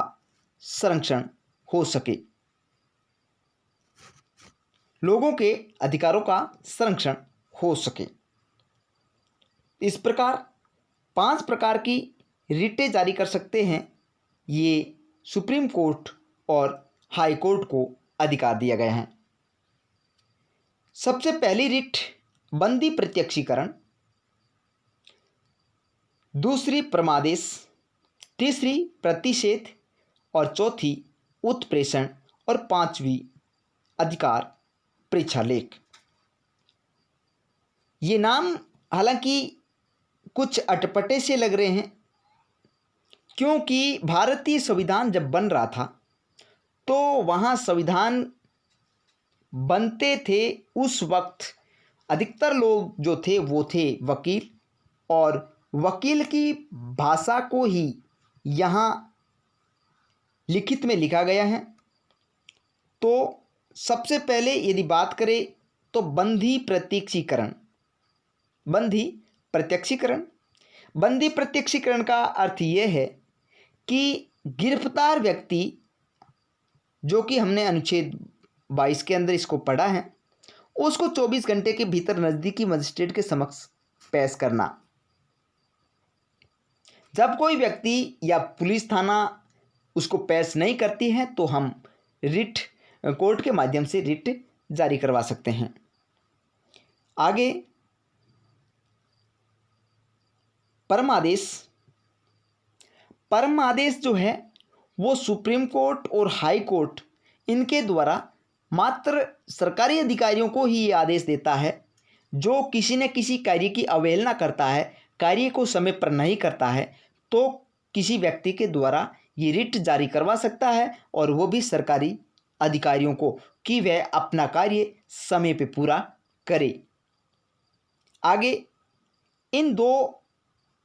संरक्षण हो सके, लोगों के अधिकारों का संरक्षण हो सके। इस प्रकार 5 प्रकार की रिटें जारी कर सकते हैं, ये सुप्रीम कोर्ट और हाई कोर्ट को अधिकार दिया गया है। सबसे पहली रिट बंदी प्रत्यक्षीकरण, दूसरी परमादेश, तीसरी प्रतिषेध, और चौथी उत्प्रेषण, और पांचवी अधिकार प्रेक्षालेख। ये नाम हालांकि कुछ अटपटे से लग रहे हैं, क्योंकि भारतीय संविधान जब बन रहा था तो वहाँ संविधान बनते थे उस वक्त अधिकतर लोग जो थे वो थे वकील, और वकील की भाषा को ही यहाँ लिखित में लिखा गया है। तो सबसे पहले यदि बात करें तो बंदी प्रत्यक्षीकरण, बंदी प्रत्यक्षीकरण, बंदी प्रत्यक्षीकरण का अर्थ यह है कि गिरफ्तार व्यक्ति, जो कि हमने अनुच्छेद 22 के अंदर इसको पढ़ा है, उसको 24 घंटे के भीतर नज़दीकी मजिस्ट्रेट के समक्ष पेश करना। जब कोई व्यक्ति या पुलिस थाना उसको पेश नहीं करती है तो हम रिट कोर्ट के माध्यम से रिट जारी करवा सकते हैं। आगे परमादेश, परमादेश जो है वो सुप्रीम कोर्ट और हाई कोर्ट इनके द्वारा मात्र सरकारी अधिकारियों को ही ये आदेश देता है। जो किसी न किसी कार्य की अवहेलना करता है, कार्य को समय पर नहीं करता है, तो किसी व्यक्ति के द्वारा ये रिट जारी करवा सकता है, और वो भी सरकारी अधिकारियों को, कि वह अपना कार्य समय पे पूरा करे। आगे इन दो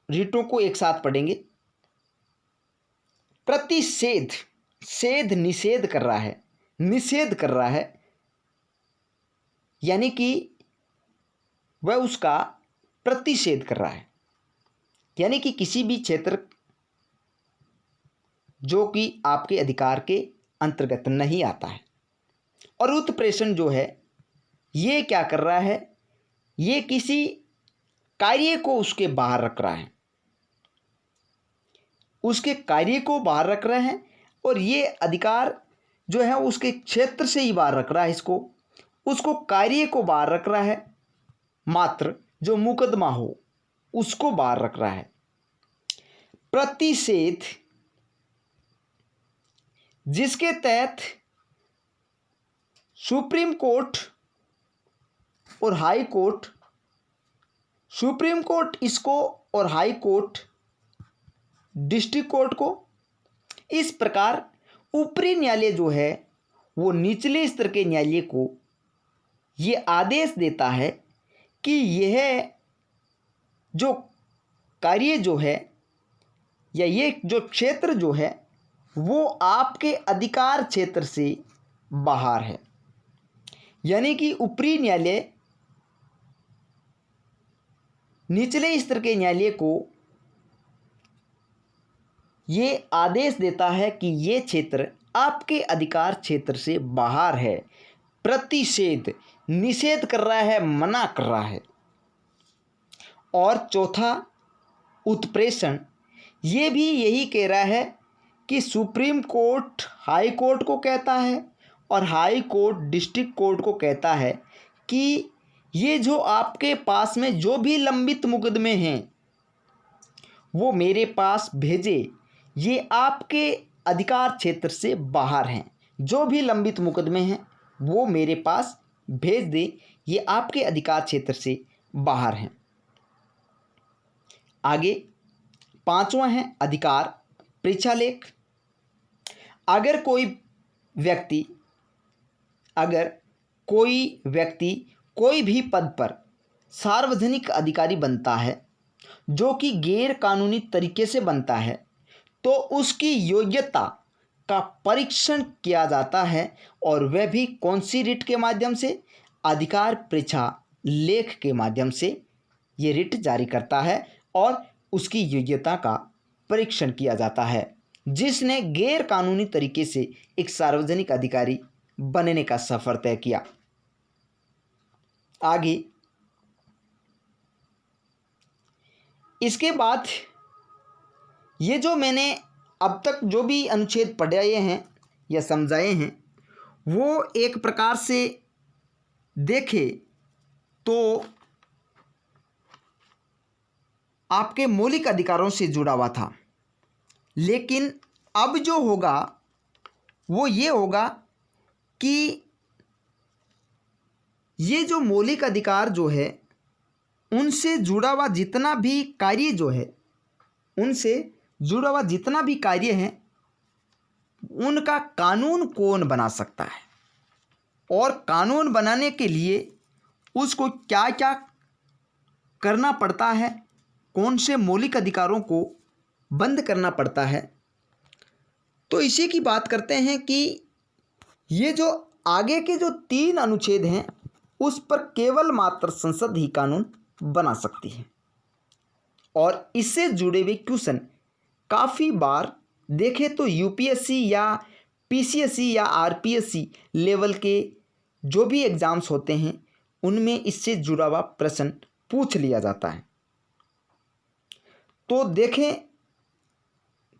रिटों को एक साथ पढ़ेंगे। प्रतिषेध, सेध निषेध कर रहा है, निषेध कर रहा है, यानी कि वह उसका प्रतिषेध कर रहा है, यानी कि किसी भी क्षेत्र जो कि आपके अधिकार के अंतर्गत नहीं आता है। और उत्प्रेषण जो है ये क्या कर रहा है, ये किसी कार्य को उसके बाहर रख रहा है, उसके कार्य को बाहर रख रहे हैं, और ये अधिकार जो है उसके क्षेत्र से ही बाहर रख रहा है, उसको कार्य को बाहर रख रहा है, मात्र जो मुकदमा हो उसको बाहर रख रहा है। प्रतिषेध जिसके तहत सुप्रीम कोर्ट और हाई कोर्ट, सुप्रीम कोर्ट इसको और हाई कोर्ट डिस्ट्रिक्ट कोर्ट को, इस प्रकार ऊपरी न्यायालय जो है वो निचले स्तर के न्यायालय को ये आदेश देता है कि यह जो कार्य जो है या ये जो क्षेत्र जो है वो आपके अधिकार क्षेत्र से बाहर है। यानी कि ऊपरी न्यायालय निचले स्तर के न्यायालय को ये आदेश देता है कि ये क्षेत्र आपके अधिकार क्षेत्र से बाहर है। प्रतिषेध निषेध कर रहा है, मना कर रहा है। और चौथा उत्प्रेषण, ये भी यही कह रहा है कि सुप्रीम कोर्ट हाई कोर्ट को कहता है और हाई कोर्ट डिस्ट्रिक्ट कोर्ट को कहता है कि ये जो आपके पास में जो भी लंबित मुकदमे हैं वो मेरे पास भेजे, ये आपके अधिकार क्षेत्र से बाहर हैं। जो भी लंबित मुकदमे हैं वो मेरे पास भेज दे, ये आपके अधिकार क्षेत्र से बाहर हैं। आगे पांचवा है अधिकार परीक्षालेख। अगर कोई व्यक्ति कोई भी पद पर सार्वजनिक अधिकारी बनता है जो कि गैर कानूनी तरीके से बनता है, तो उसकी योग्यता का परीक्षण किया जाता है, और वह भी कौन सी रिट के माध्यम से, अधिकार परीक्षा लेख के माध्यम से ये रिट जारी करता है, और उसकी योग्यता का परीक्षण किया जाता है जिसने गैर कानूनी तरीके से एक सार्वजनिक अधिकारी बनने का सफर तय किया। आगे इसके बाद ये जो मैंने अब तक जो भी अनुच्छेद पढ़ाए हैं या समझाए हैं वो एक प्रकार से देखे तो आपके मौलिक अधिकारों से जुड़ा हुआ था, लेकिन अब जो होगा वो ये होगा कि ये जो मौलिक अधिकार जो है उनसे जुड़ा हुआ जितना भी कार्य जो है, उनसे जुड़ा हुआ जितना भी कार्य है उनका कानून कौन बना सकता है, और कानून बनाने के लिए उसको क्या क्या करना पड़ता है, कौन से मौलिक अधिकारों को बंद करना पड़ता है। तो इसी की बात करते हैं कि ये जो आगे के जो 3 अनुच्छेद हैं उस पर केवल मात्र संसद ही कानून बना सकती है। और इससे जुड़े हुए क्वेश्चन काफ़ी बार देखें तो यूपीएससी या पीसीएससी या आरपीएससी लेवल के जो भी एग्ज़ाम्स होते हैं उनमें इससे जुड़ा हुआ प्रश्न पूछ लिया जाता है। तो देखें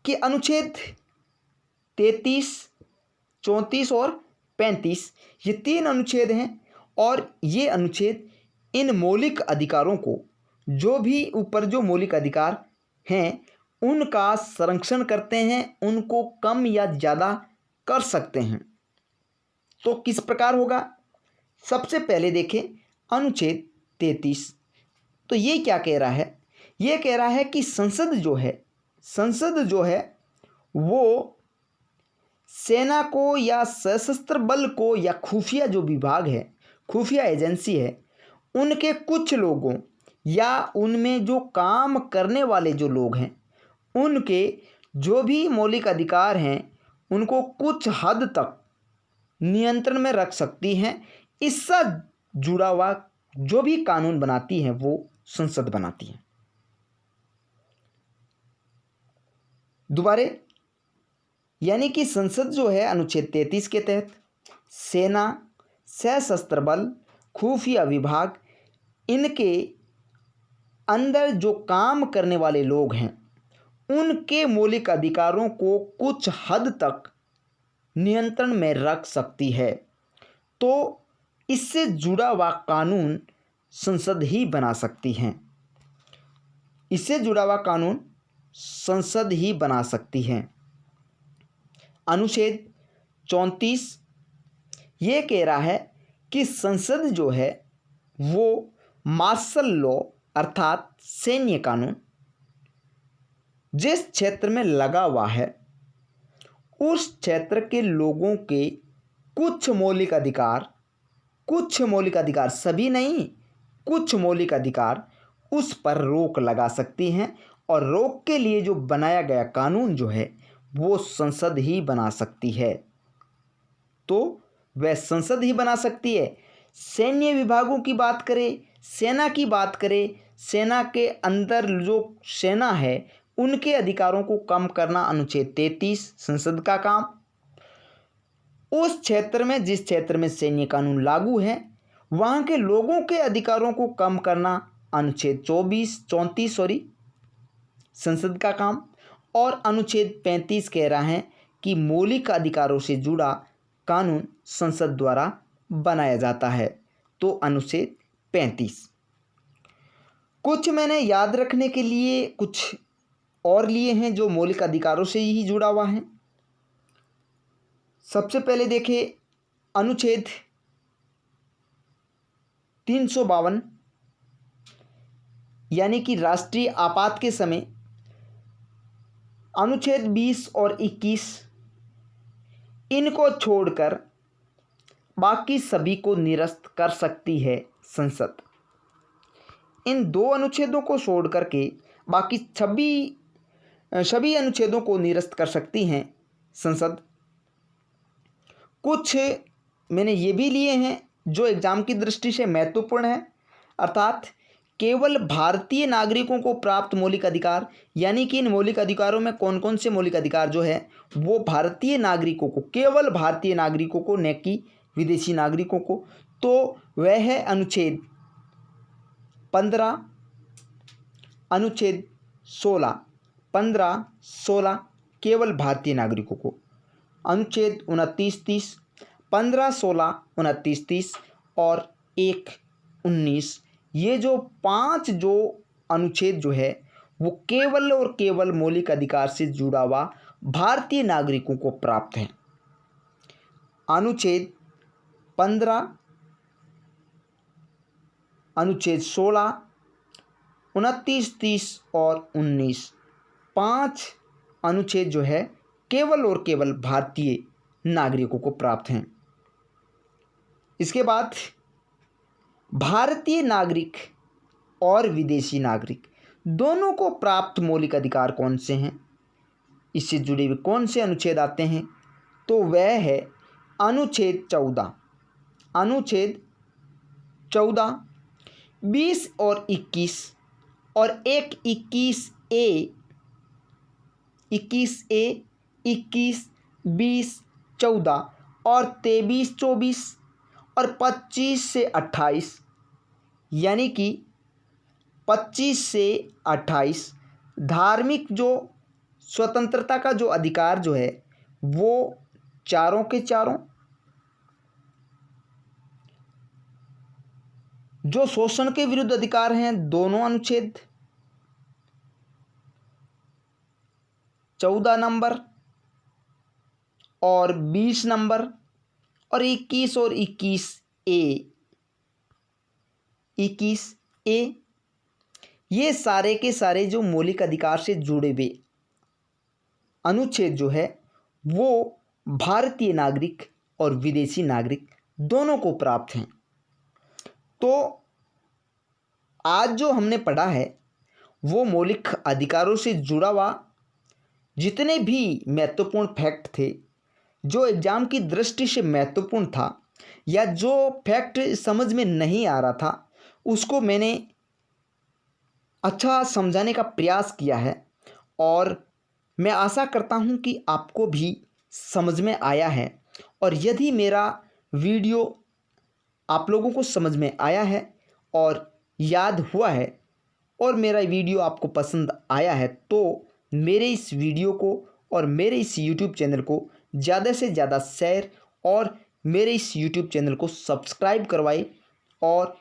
कि अनुच्छेद 33, 34 और 35 ये 3 अनुच्छेद हैं, और ये अनुच्छेद इन मौलिक अधिकारों को, जो भी ऊपर जो मौलिक अधिकार हैं उनका संरक्षण करते हैं, उनको कम या ज़्यादा कर सकते हैं। तो किस प्रकार होगा? सबसे पहले देखें अनुच्छेद 33। तो ये क्या कह रहा है? ये कह रहा है कि संसद जो है वो सेना को या सशस्त्र बल को या खुफिया जो विभाग है, खुफिया एजेंसी है, उनके कुछ लोगों या उनमें जो काम करने वाले जो लोग हैं, उनके जो भी मौलिक अधिकार हैं उनको कुछ हद तक नियंत्रण में रख सकती हैं। इससे जुड़ा हुआ जो भी कानून बनाती है वो संसद बनाती है। दोबारे, यानी कि संसद जो है अनुच्छेद 33 के तहत सेना, सशस्त्र बल, खुफिया विभाग, इनके अंदर जो काम करने वाले लोग हैं उनके मौलिक अधिकारों को कुछ हद तक नियंत्रण में रख सकती है। तो इससे जुड़ा हुआ कानून संसद ही बना सकती हैं। इससे जुड़ा हुआ कानून संसद ही बना सकती है। अनुच्छेद 34 ये कह रहा है कि संसद जो है वो मार्शल लॉ अर्थात सैन्य कानून जिस क्षेत्र में लगा हुआ है उस क्षेत्र के लोगों के कुछ मौलिक अधिकार, सभी नहीं, कुछ मौलिक अधिकार उस पर रोक लगा सकती हैं और रोक के लिए जो बनाया गया कानून जो है वो संसद ही बना सकती है। तो वह संसद ही बना सकती है। सैन्य विभागों की बात करें, सेना की बात करें, सेना के अंदर जो सेना है उनके अधिकारों को कम करना अनुच्छेद 33 संसद का काम। उस क्षेत्र में, जिस क्षेत्र में सैन्य कानून लागू है, वहाँ के लोगों के अधिकारों को कम करना अनुच्छेद 34 संसद का काम। और अनुच्छेद 35 कह रहा है कि मौलिक अधिकारों से जुड़ा कानून संसद द्वारा बनाया जाता है। तो अनुच्छेद 35 कुछ मैंने याद रखने के लिए कुछ और लिए हैं जो मौलिक अधिकारों से ही जुड़ा हुआ है। सबसे पहले देखें अनुच्छेद 352 यानी कि राष्ट्रीय आपात के समय अनुच्छेद 20 और 21 इनको छोड़कर बाकी सभी को निरस्त कर सकती है संसद। इन दो अनुच्छेदों को छोड़ करके बाकी सभी अनुच्छेदों को निरस्त कर सकती हैं संसद। कुछ मैंने ये भी लिए हैं जो एग्ज़ाम की दृष्टि से महत्वपूर्ण है, अर्थात केवल भारतीय नागरिकों को प्राप्त मौलिक अधिकार, यानी कि इन मौलिक अधिकारों में कौन कौन से मौलिक अधिकार जो है वो भारतीय नागरिकों को, केवल भारतीय नागरिकों को, न कि विदेशी नागरिकों को। तो वह है अनुच्छेद 15, अनुच्छेद 16, 15, 16 केवल भारतीय नागरिकों को, अनुच्छेद 29, 30, 15, 16, 29, 30 और 1, 19, ये जो 5 जो अनुच्छेद जो है वो केवल और केवल मौलिक अधिकार से जुड़ा हुआ भारतीय नागरिकों को प्राप्त है। अनुच्छेद 15, अनुच्छेद 16, 29, 30 और 19, 5 अनुच्छेद जो है केवल और केवल भारतीय नागरिकों को प्राप्त हैं। इसके बाद भारतीय नागरिक और विदेशी नागरिक दोनों को प्राप्त मौलिक अधिकार कौन से हैं, इससे जुड़े हुए कौन से अनुच्छेद आते हैं? तो वह है अनुच्छेद 14, अनुच्छेद 14, 20 और 21 और एक 21A, 21, 20, 14 और 23, 24 और 25 से 28, यानी कि 25 से 28 धार्मिक जो स्वतंत्रता का जो अधिकार जो है वो चारों के चारों, जो शोषण के विरुद्ध अधिकार हैं दोनों अनुच्छेद 14 नंबर और 20 नंबर और 21 ये सारे के सारे जो मौलिक अधिकार से जुड़े हुए अनुच्छेद जो है वो भारतीय नागरिक और विदेशी नागरिक दोनों को प्राप्त हैं। तो आज जो हमने पढ़ा है वो मौलिक अधिकारों से जुड़ा हुआ जितने भी महत्वपूर्ण फैक्ट थे, जो एग्ज़ाम की दृष्टि से महत्वपूर्ण था या जो फैक्ट समझ में नहीं आ रहा था, उसको मैंने अच्छा समझाने का प्रयास किया है। और मैं आशा करता हूँ कि आपको भी समझ में आया है। और यदि मेरा वीडियो आप लोगों को समझ में आया है और याद हुआ है और मेरा वीडियो आपको पसंद आया है, तो मेरे इस वीडियो को और मेरे इस YouTube चैनल को ज़्यादा से ज़्यादा शेयर और मेरे इस YouTube चैनल को सब्सक्राइब करवाएं और